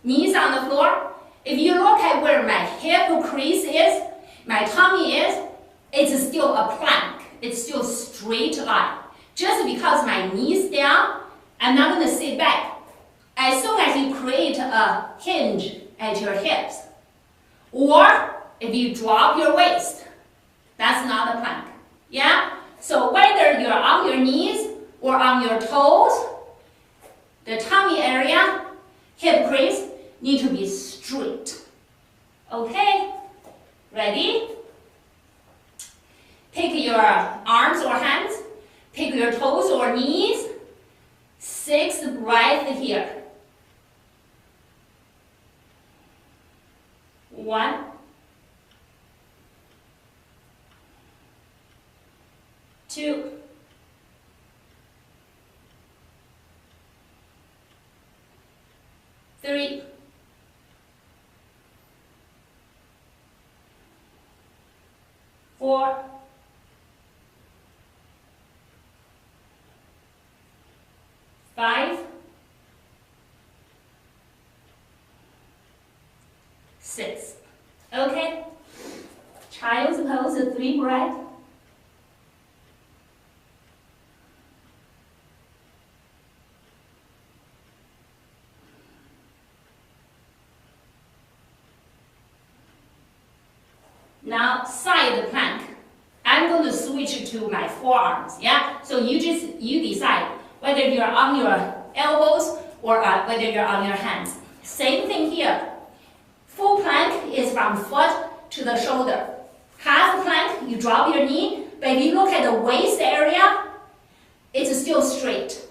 knees on the floor. If you look at where my hip crease is, my tummy is, it's still a plank. It's still straight line. Just because my knees down, I'm not going to sit back. As soon as you create a hinge at your hips, or if you drop your waist, that's not a plank. Yeah? So whether you're on your knees or on your toes, the tummy area, hip crease, need to be straight. Okay? Ready? Pick your arms or hands, pick your toes or knees. 6 breaths here. 1, 2, 3, 4, 5, 6. Okay. Child's pose, 3 breaths. Now side plank. I'm going to switch to my forearms. Yeah. So you decide whether you're on your elbows or whether you're on your hands. Same thing here. Full plank is from foot to the shoulder. Half plank, you drop your knee, but if you look at the waist area, it's still straight.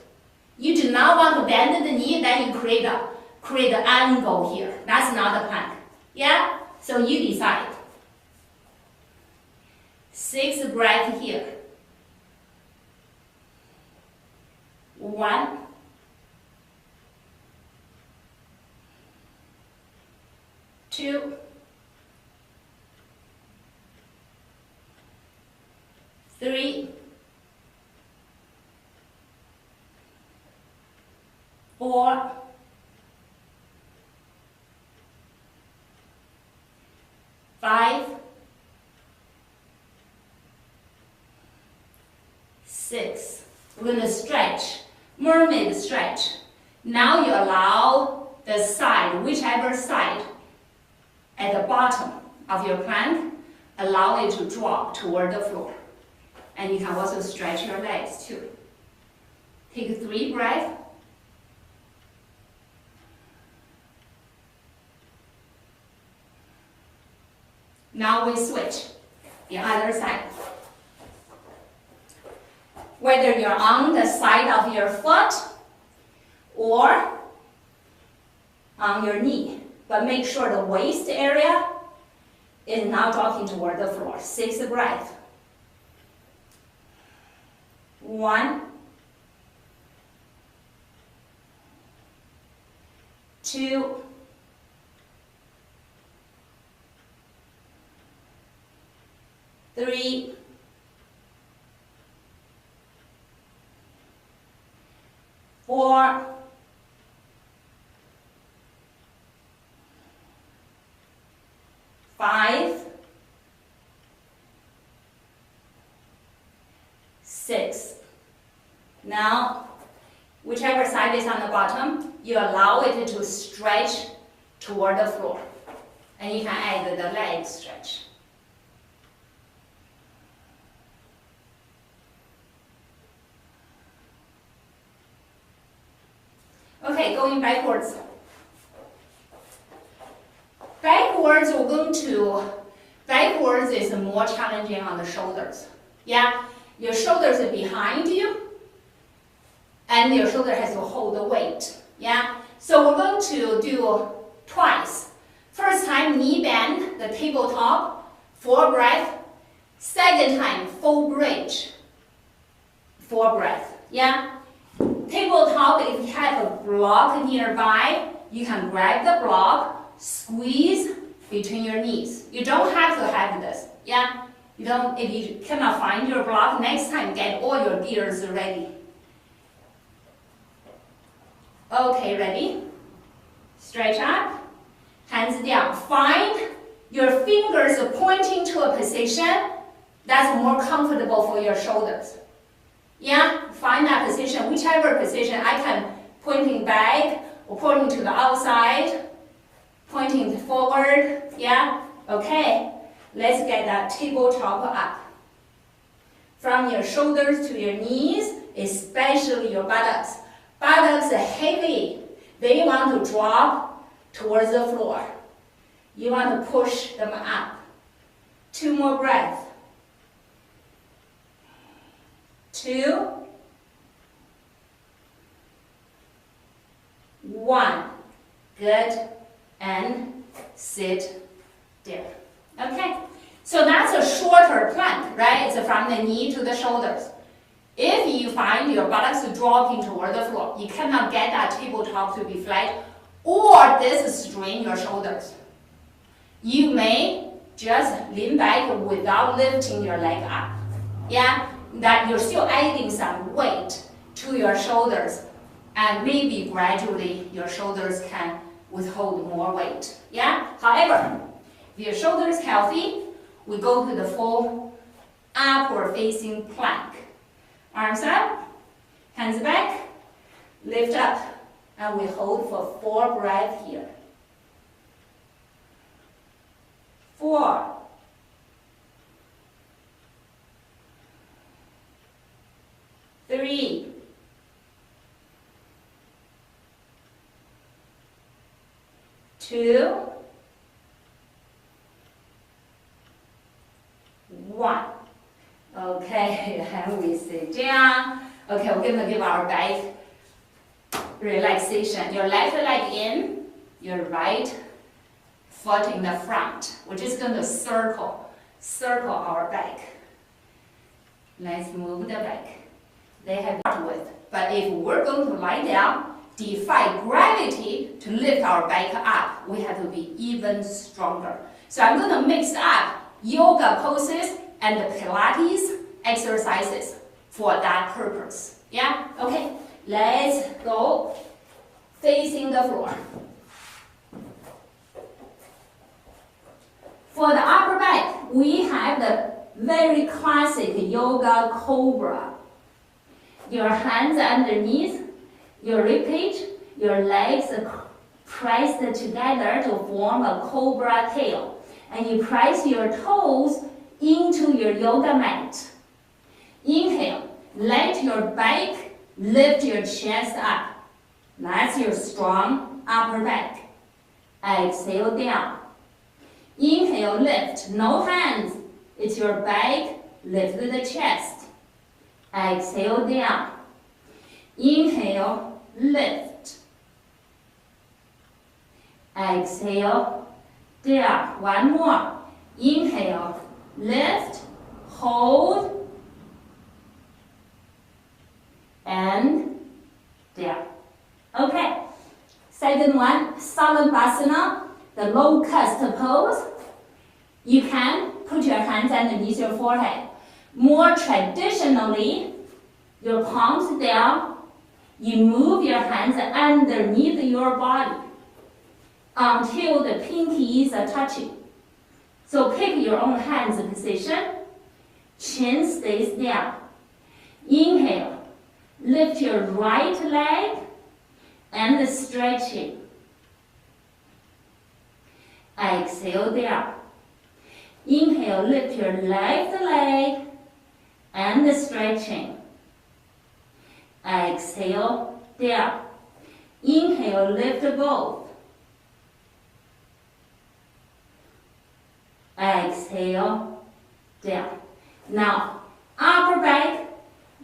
You do not want to bend the knee, then you create an angle here. That's not a plank. Yeah? So you decide. 6 breaths here. 1, 2, 3, 4, 5, 6. We're going to stretch, mermaid stretch. Now you allow the side, whichever side, at the bottom of your plank, allow it to drop toward the floor. And you can also stretch your legs too. Take 3 breaths. Now we switch the other side. Whether you're on the side of your foot or on your knee, but make sure the waist area is not dropping toward the floor. 6 breaths. 1, 2, 3, 4, 5, 6. Now, whichever side is on the bottom, you allow it to stretch toward the floor. And you can add the leg stretch. Okay, going backwards. Backwards is more challenging on the shoulders. Yeah, your shoulders are behind you, and your shoulder has to hold the weight. Yeah, so we're going to do twice. First time, knee bend, the tabletop, 4 breaths. Second time, full bridge, 4 breaths. Yeah. Tabletop, if you have a block nearby, you can grab the block, squeeze between your knees. You don't have to have this. Yeah? If you cannot find your block, next time get all your gears ready. Okay, ready? Stretch up, hands down. Find your fingers pointing to a position that's more comfortable for your shoulders. Yeah, find that position, whichever position. I can pointing back or pointing to the outside, pointing forward. Yeah, okay. Let's get that tabletop up. From your shoulders to your knees, especially your buttocks. Buttocks are heavy. They want to drop towards the floor. You want to push them up. 2 more breaths. 2, 1. Good. And sit there. Okay. So that's a shorter plank, right? It's from the knee to the shoulders. If you find your buttocks dropping toward the floor, you cannot get that tabletop to be flat, or this strain your shoulders. You may just lean back without lifting your leg up. Yeah, that you're still adding some weight to your shoulders, and maybe gradually your shoulders can withhold more weight. Yeah. However, if your shoulder is healthy, we go to the full upward facing plank. Arms up, hands back, lift up, and we hold for 4 breaths here. 4, 3, 2, 1. Okay, and we sit down. Okay, we're going to give our back relaxation. Your left leg in, your right foot in the front. We're just going to circle our back. Let's move the back. They have start with, but if we're going to lie down, defy gravity to lift our back up, we have to be even stronger. So I'm going to mix up yoga poses and the Pilates exercises for that purpose. Yeah? Okay, let's go facing the floor. For the upper back, we have the very classic yoga cobra. Your hands underneath your ribcage, your legs pressed together to form a cobra tail. And you press your toes into your yoga mat. Inhale, let your back lift your chest up. That's your strong upper back. Exhale down. Inhale, lift, no hands. It's your back, lift the chest. Exhale down. Inhale, lift. Exhale down. One more. Inhale, lift, hold, and down. Okay. Second one, Salabhasana, the locust pose. You can put your hands underneath your forehead. More traditionally, your palms down, you move your hands underneath your body until the pinkies are touching. So pick your own hands position. Chin stays down. Inhale, lift your right leg and stretching. Exhale down. Inhale, lift your left leg and stretching. Exhale down. Inhale, lift both. Exhale down. Now, upper back,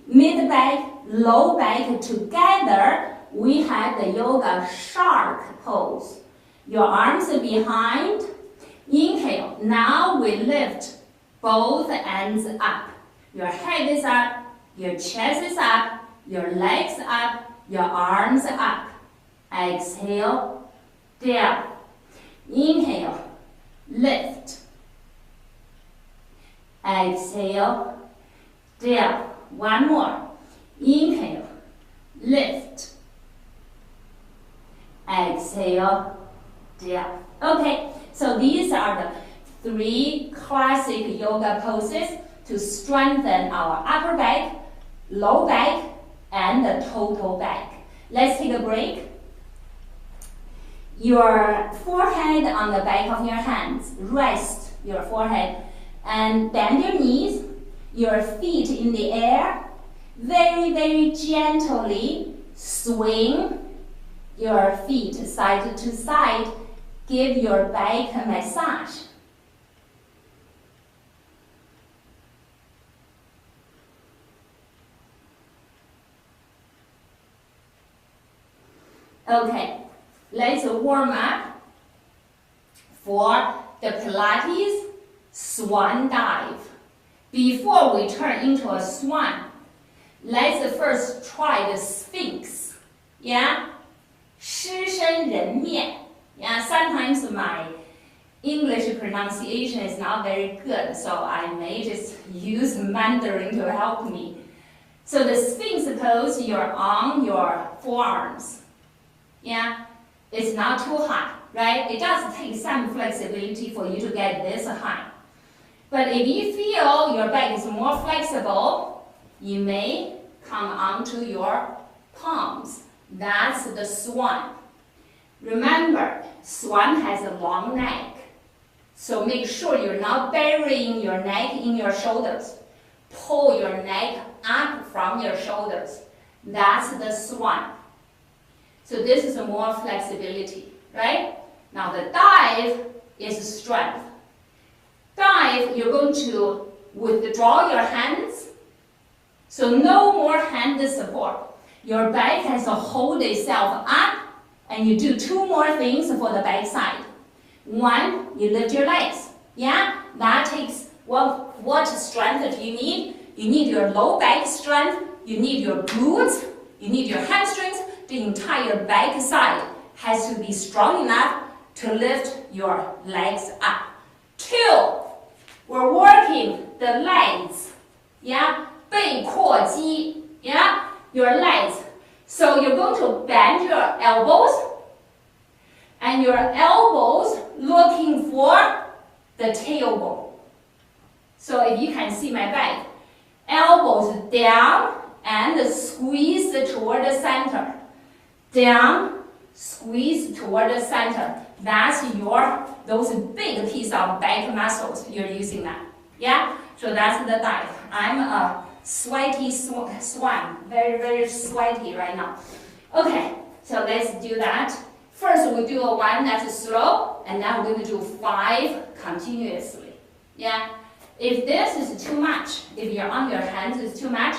mid back, low back together, we have the yoga shark pose. Your arms are behind. Inhale. Now we lift both ends up. Your head is up, your chest is up, your legs up, your arms up. Exhale, down. Inhale, lift. Exhale, down. One more. Inhale, lift. exhale, down. Okay, so these are the 3 classic yoga poses to strengthen our upper back, low back, and the total back. Let's take a break. Your forehead on the back of your hands. Rest your forehead and bend your knees, your feet in the air. Very, very gently swing your feet side to side. Give your back a massage. Okay, let's warm up for the Pilates swan dive. Before we turn into a swan, let's first try the Sphinx. Yeah? 狮身人面. Yeah, sometimes my English pronunciation is not very good, so I may just use Mandarin to help me. So the Sphinx pose, you're on your forearms. Yeah, it's not too high, right? It does take some flexibility for you to get this high. But if you feel your back is more flexible, you may come onto your palms. That's the swan. Remember, swan has a long neck. So make sure you're not burying your neck in your shoulders. Pull your neck up from your shoulders. That's the swan. So this is more flexibility, right? Now the dive is strength. Dive, you're going to withdraw your hands. So no more hand support. Your back has to hold itself up, and you do 2 more things for the back side. 1, you lift your legs. Yeah, that takes what strength do you need? You need your low back strength. You need your glutes. You need your hamstrings. The entire back side has to be strong enough to lift your legs up. 2, we're working the legs. Yeah, 背阔肌. Yeah, your legs. So you're going to bend your elbows, and your elbows looking for the tailbone. So if you can see my back, elbows down and squeeze toward the center. Down, squeeze toward the center. That's those big piece of back muscles you're using that. Yeah? So that's the dive. I'm a sweaty swan. Very, very sweaty right now. Okay, so let's do that. First, we do 1 that's slow, and then we're going to do 5 continuously. Yeah? If this is too much, if you're on your hands is too much,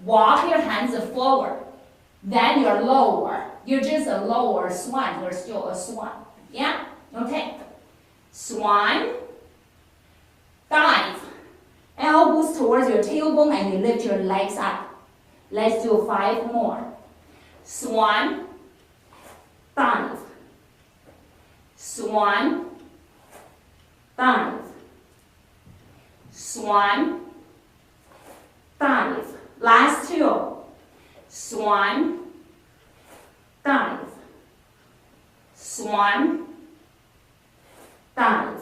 walk your hands forward. Then you're lower. You're just a lower swan. You're still a swan. Yeah? Okay. Swan. Dive. Elbows towards your tailbone, and you lift your legs up. Let's do 5 more. Swan. Dive. Swan. Dive. Swan. Dive. Last 2. Swan, dive, swan, dive.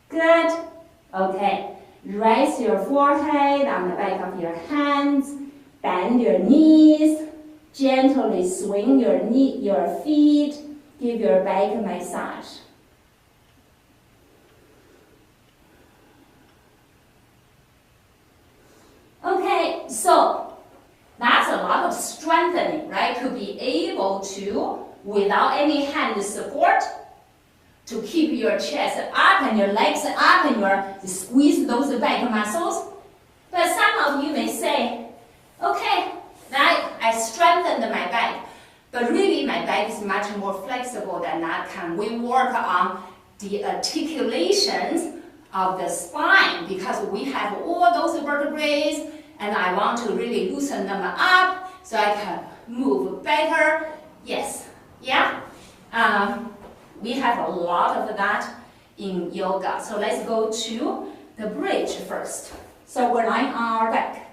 Good. Okay. Raise your forehead on the back of your hands. Bend your knees. Gently swing your feet. Give your back a massage. Okay, so that's a lot of strengthening, right? To be able to, without any hand support, to keep your chest up and your legs up and you squeeze those back muscles. But some of you may say, okay, I strengthened my back, but really my back is much more flexible than that. Can we work on the articulations of the spine? Because we have all those vertebrae, and I want to really loosen them up so I can move better. Yes, yeah. We have a lot of that in yoga. So let's go to the bridge first. So we're lying on our back.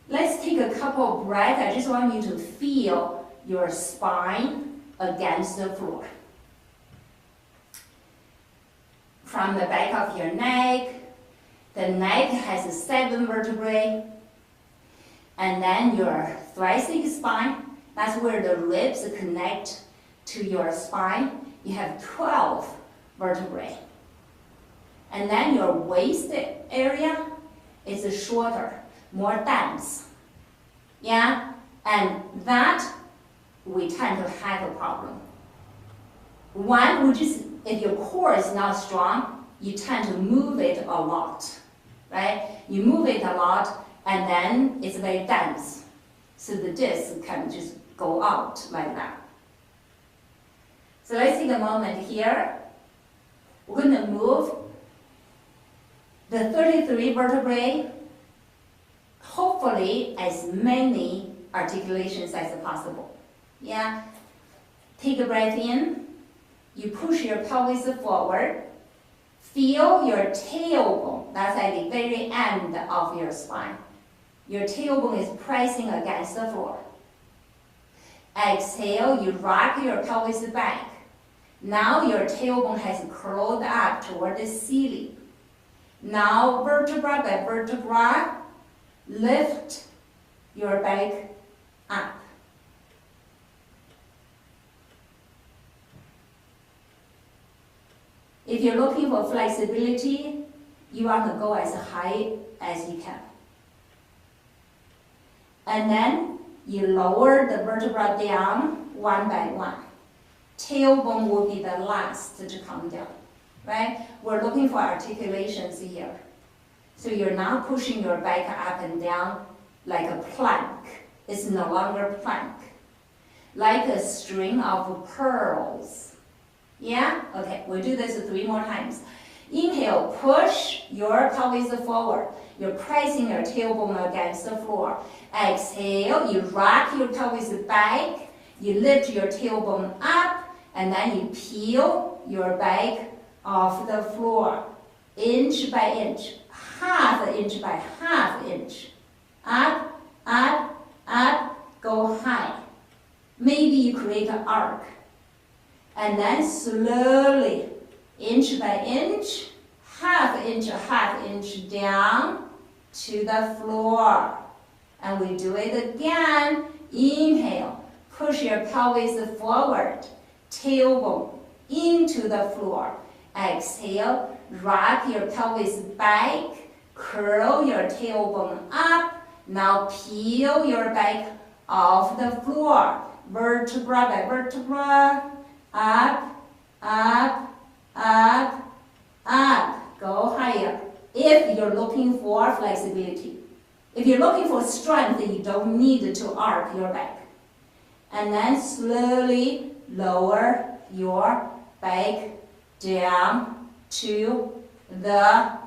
Let's take a couple of breaths. I just want you to feel your spine against the floor. From the back of your neck, the neck has 7 vertebrae, and then your thoracic spine, that's where the ribs connect to your spine. You have 12 vertebrae. And then your waist area is shorter, more dense. Yeah? And that we tend to have a problem. One, if your core is not strong, you tend to move it a lot, right? You move it a lot, and then it's very dense. So the disc can just go out like that. So let's take a moment here. We're going to move the 33 vertebrae, hopefully as many articulations as possible. Yeah? Take a breath in. You push your pelvis forward. Feel your tailbone. That's at the very end of your spine. Your tailbone is pressing against the floor. Exhale, you rock your pelvis back. Now your tailbone has curled up toward the ceiling. Now vertebra by vertebra, lift your back up. If you're looking for flexibility, you want to go as high as you can. And then you lower the vertebra down one by one. Tailbone will be the last to come down, right? We're looking for articulations here. So you're not pushing your back up and down like a plank. It's no longer plank. Like a string of pearls. Yeah? Okay, we'll do this 3 more times. Inhale, push your pelvis forward. You're pressing your tailbone against the floor. Exhale, you rock your pelvis back. You lift your tailbone up, and then you peel your back off the floor. Inch by inch, half inch by half inch. Up, up, up, go high. Maybe you create an arc. And then slowly, inch by inch, half inch down to the floor. And we do it again. Inhale, push your pelvis forward, tailbone into the floor. Exhale, rock your pelvis back, curl your tailbone up. Now peel your back off the floor, vertebra by vertebra. Up, up, up, up. Go higher. If you're looking for flexibility. If you're looking for strength, you don't need to arc your back. And then slowly lower your back down to the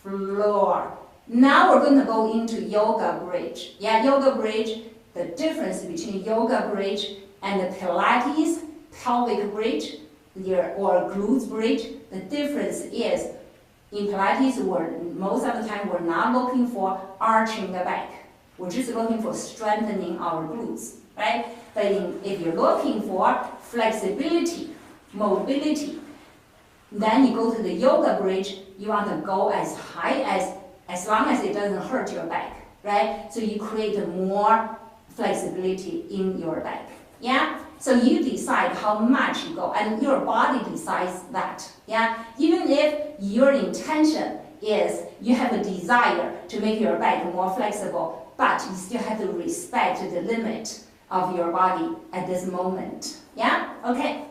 floor. Now we're going to go into yoga bridge. Yeah, yoga bridge, the difference between yoga bridge and the Pilates pelvic bridge or glutes bridge, the difference is in Pilates, most of the time we're not looking for arching the back. We're just looking for strengthening our glutes, right? But if you're looking for flexibility, mobility, then you go to the yoga bridge, you want to go as high as long as it doesn't hurt your back, right? So you create more flexibility in your back, yeah? So you decide how much you go, and your body decides that. Yeah? Even if your intention is you have a desire to make your back more flexible, but you still have to respect the limit of your body at this moment. Yeah? Okay.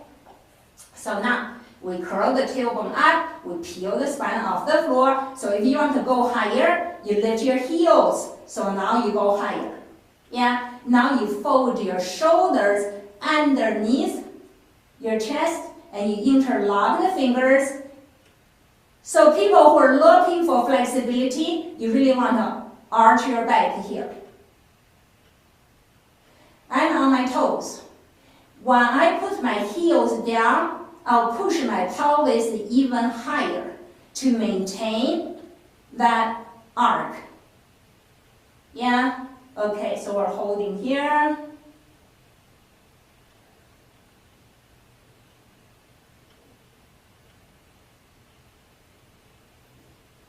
So now we curl the tailbone up, we peel the spine off the floor. So if you want to go higher, you lift your heels. So now you go higher. Yeah? Now you fold your shoulders underneath your chest, and you interlock the fingers. So people who are looking for flexibility, you really want to arch your back here. I'm on my toes. When I put my heels down, I'll push my pelvis even higher to maintain that arc. Yeah? Okay, so we're holding here.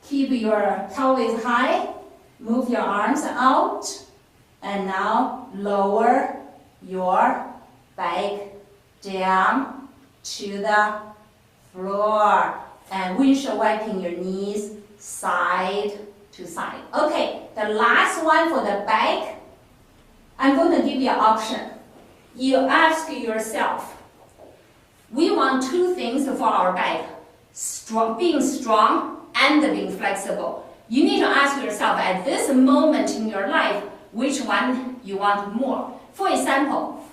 Keep your pelvis high. Move your arms out. And now lower your back down to the floor. And windshield wiping your knees side to side. Okay, the last one for the back. I'm going to give you an option. You ask yourself, we want two things for our back, being strong and being flexible. You need to ask yourself at this moment in your life, which one you want more. For example,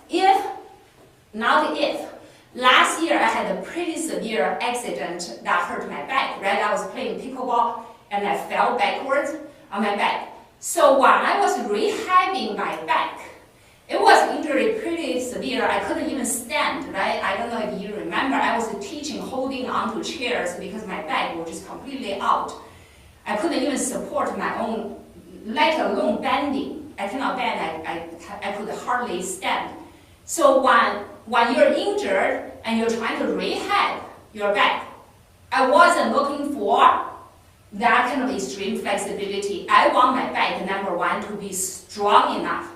last year I had a pretty severe accident that hurt my back, right? I was playing pickleball and I fell backwards on my back. So when I was rehabbing my back, it was injury pretty severe. I couldn't even stand, right? I don't know if you remember, I was teaching holding onto chairs because my back was just completely out. I couldn't even support my own, let alone bending. I cannot bend, I could hardly stand. So when you're injured and you're trying to rehab your back, I wasn't looking for that kind of extreme flexibility. I want my back, number one, to be strong enough.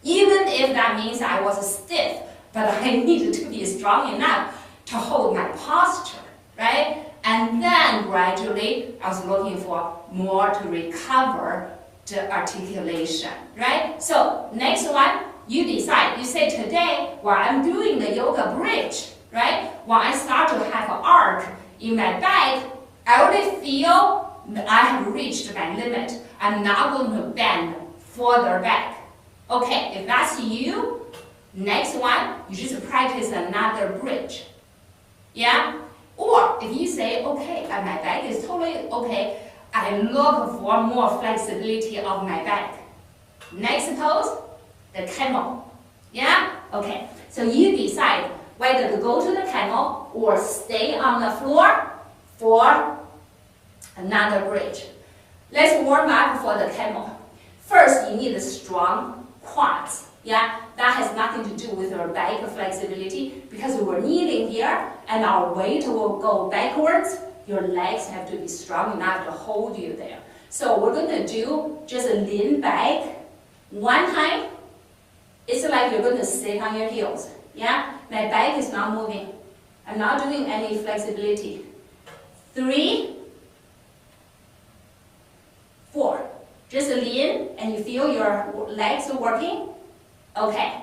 Even if that means I was stiff, but I needed to be strong enough to hold my posture, right? And then gradually, I was looking for more to recover the articulation, right? So next one, you decide. You say today, while I'm doing the yoga bridge, right? When I start to have an arc in my back, I already feel I have reached my limit. I'm not going to bend further back. Okay, if that's you, next one, you just practice another bridge. Yeah? Or if you say, okay, my back is totally okay, I look for more flexibility of my back. Next pose, the camel. Yeah? Okay, so you decide whether to go to the camel or stay on the floor for another bridge. Let's warm up for the camel. First, you need a strong quads. Yeah, that has nothing to do with your back flexibility because we're kneeling here and our weight will go backwards. Your legs have to be strong enough to hold you there. So we're going to do just a lean back. One time, it's like you're going to sit on your heels. Yeah, my back is not moving. I'm not doing any flexibility. 3, 4. Just lean and you feel your legs working. Okay,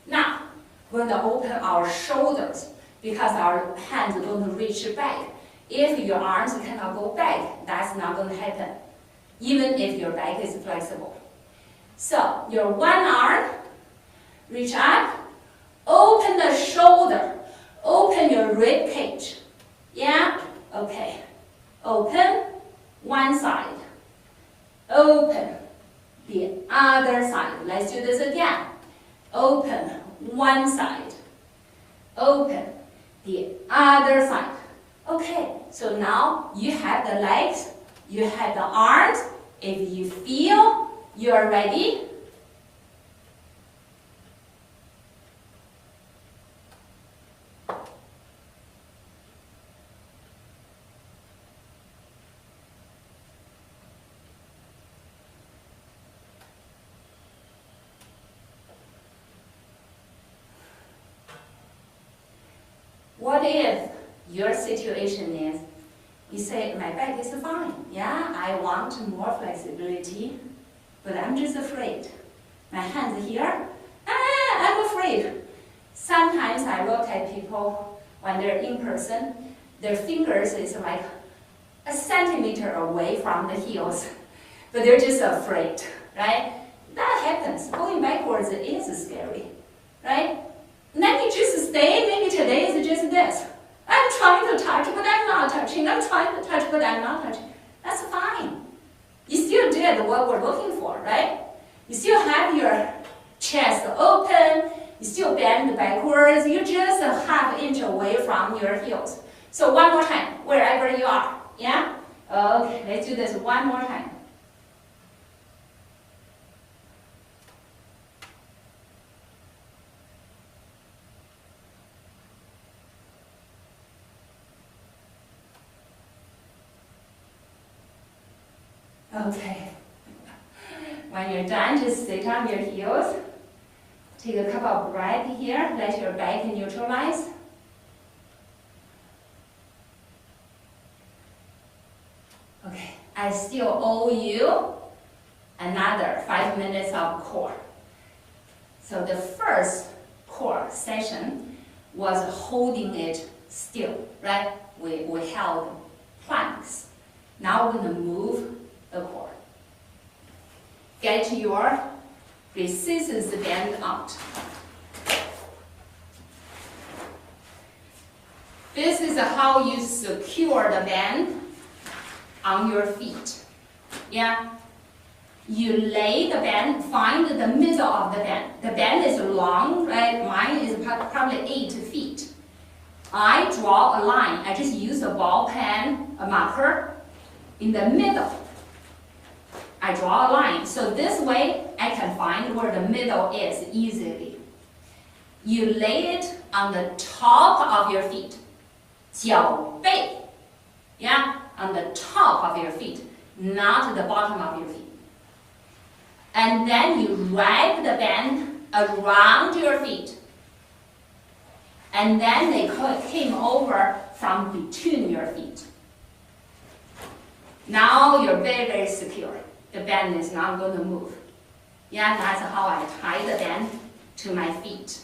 now we're going to open our shoulders because our hands are going to reach back. If your arms cannot go back, that's not going to happen, even if your back is flexible. So your one arm, reach up, open the shoulder, open your rib cage. Yeah? Okay. Open one side. Open the other side. Let's do this again. Open one side. Open the other side. Okay, so now you have the legs, you have the arms. If you feel you're ready, what if your situation is, you say, my back is fine. Yeah, I want more flexibility, but I'm just afraid. My hands here, I'm afraid. Sometimes I look at people when they're in person, their fingers is like a centimeter away from the heels, but they're just afraid, right? That happens. Going backwards is scary, right? Let me just stay, maybe today is just this. I'm trying to touch, but I'm not touching. I'm trying to touch, but I'm not touching. That's fine. You still did what we're looking for, right? You still have your chest open. You still bend backwards. You're just a half inch away from your heels. So one more time, wherever you are. Yeah? Okay, let's do this one more time. Okay. When you're done, just sit on your heels. Take a couple of breaths here. Let your back neutralize. Okay. I still owe you another 5 minutes of core. So the first core session was holding it still, right? We held planks. Now we're going to move the core. Get your resistance band out. This is how you secure the band on your feet. Yeah? You lay the band, find the middle of the band. The band is long, right? Mine is probably 8 feet. I draw a line. I just use a ball pen, a marker, in the middle. I draw a line. So this way, I can find where the middle is easily. You lay it on the top of your feet. 脚背. Yeah? On the top of your feet, not the bottom of your feet. And then you wrap the band around your feet. And then they came over from between your feet. Now you're very, very secure. The band is not going to move. Yeah, that's how I tie the band to my feet.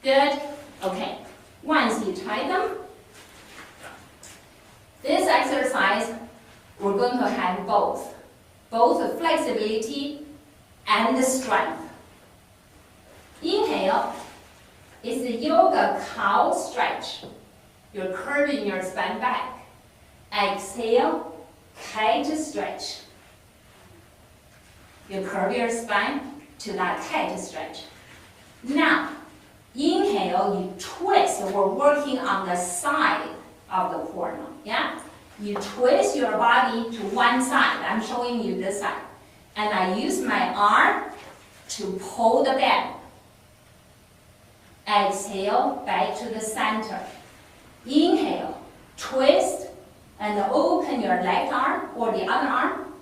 Good? Okay. Once you tie them, this exercise, we're going to have both flexibility and strength. Inhale is the yoga cow stretch. You're curving your spine back. Exhale, cat stretch. You curve your spine to that cat stretch. Now, inhale, you twist. We're working on the side of the core now. Yeah? You twist your body to one side. I'm showing you this side. And I use my arm to pull the band. Exhale, back to the center. Inhale, twist, and open your left arm or the other arm.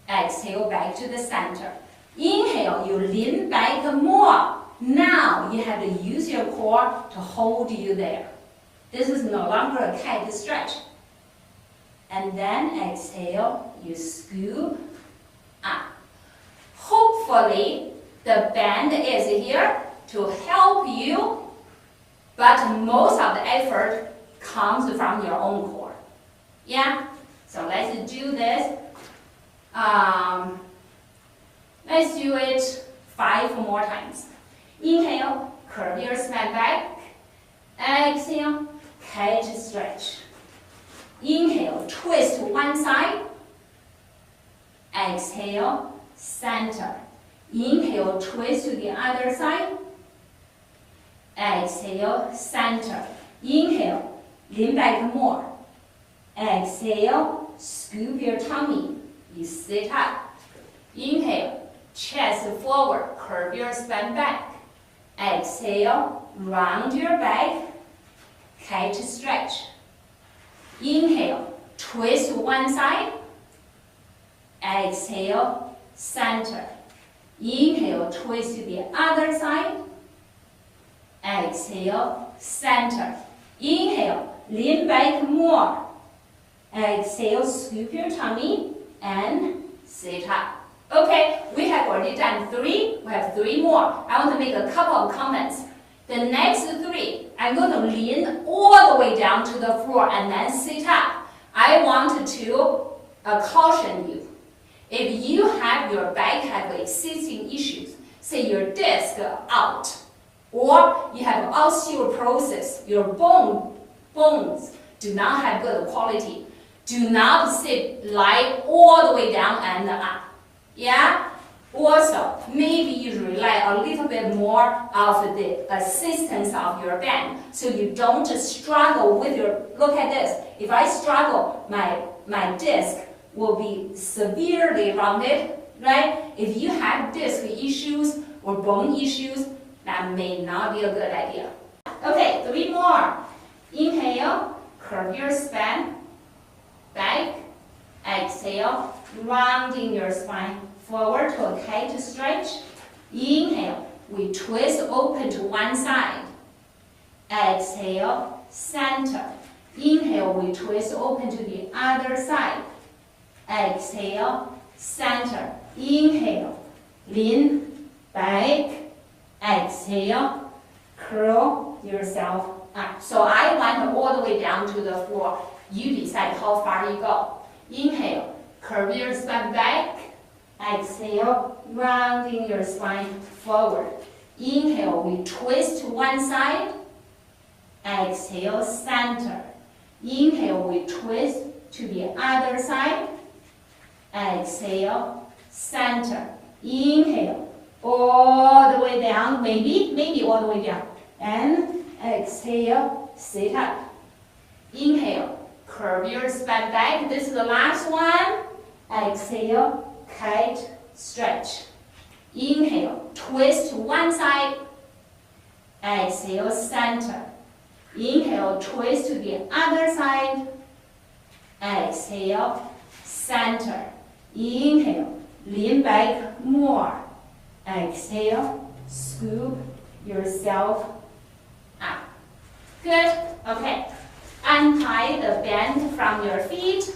Exhale, back to the center. Inhale, you lean back more. Now you have to use your core to hold you there. This is no longer a cat stretch. And then exhale, you scoop up. Hopefully, the band is here to help you, but most of the effort comes from your own core. Yeah? So let's do this. Let's do it 5 more times. Inhale, curve your spine back. Exhale, cat stretch. Inhale, twist to one side. Exhale, center. Inhale, twist to the other side. Exhale, center. Inhale, lean back more. Exhale, scoop your tummy. You sit up. Inhale, chest forward, curve your spine back. Exhale, round your back, cat stretch. Inhale, twist to one side. Exhale, center. Inhale, twist to the other side. Exhale, center. Inhale, lean back more. Exhale, scoop your tummy and sit up. Okay, we have already done 3. We have 3 more. I want to make a couple of comments. The next 3, I'm going to lean all the way down to the floor and then sit up. I want to caution you. If you have your back have existing issues, say your disc out, or you have osteoporosis, your bones do not have good quality, do not lie all the way down and up. Yeah? Also, maybe you rely a little bit more of the assistance of your band, so you don't just struggle with your, look at this. If I struggle, my disc will be severely rounded, right? If you have disc issues or bone issues, that may not be a good idea. Okay, 3 more. Inhale, curve your spine, back, exhale, rounding your spine forward to a kite stretch. Inhale, we twist open to one side. Exhale, center. Inhale, we twist open to the other side. Exhale, center. Inhale, lean back. Exhale, curl yourself up. So I went all the way down to the floor. You decide how far you go. Inhale, curve your spine back. Exhale, rounding your spine forward. Inhale, we twist to one side. Exhale, center. Inhale, we twist to the other side. Exhale, center. Inhale, all the way down, maybe all the way down. And exhale, sit up. Inhale, curve your spine back. This is the last one. Exhale, kite stretch. Inhale, twist to one side. Exhale, center. Inhale, twist to the other side. Exhale, center. Inhale, lean back more. Exhale, scoop yourself up. Good. Okay. Untie the band from your feet.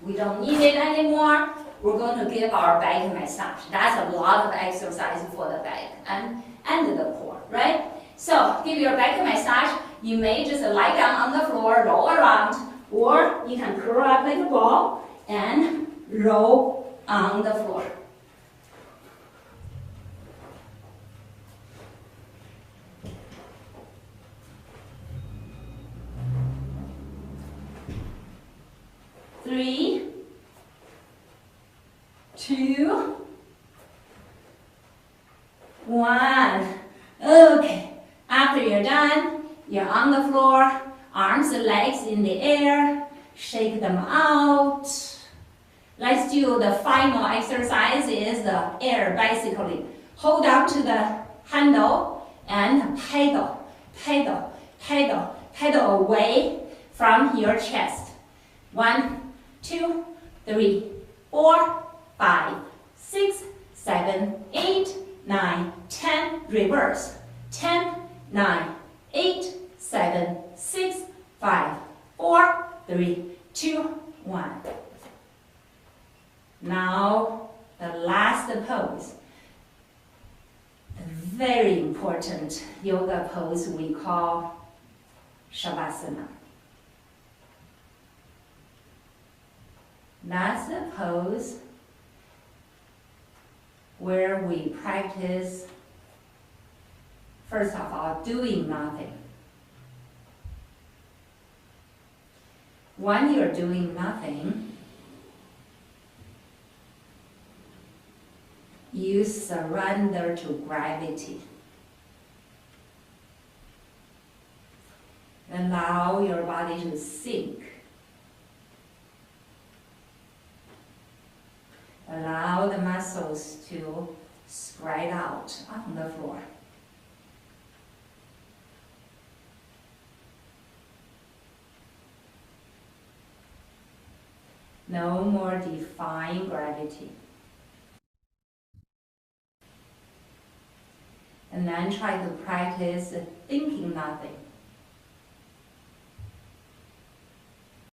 We don't need it anymore. We're going to give our back massage. That's a lot of exercise for the back and the core, right? So give your back massage. You may just lie down on the floor, roll around, or you can curl up like a ball and roll on the floor. Three, 2, 1. Okay. After you're done, you're on the floor, arms and legs in the air, shake them out. Let's do the final exercise is the air bicycling. Hold on to the handle and pedal, pedal, pedal, pedal away from your chest. 1, 2, 3, 4, 5, 6, 7, 8, 9, 10. Reverse. 10, 9, 8, 7, 6, 5, 4, 3, 2, 1. Now, the last pose. A very important yoga pose we call Shavasana. That's the pose where we practice, first of all, doing nothing. When you're doing nothing, you surrender to gravity. Allow your body to sink. Allow the muscles to spread out on the floor. No more defying gravity. And then try to practice thinking nothing.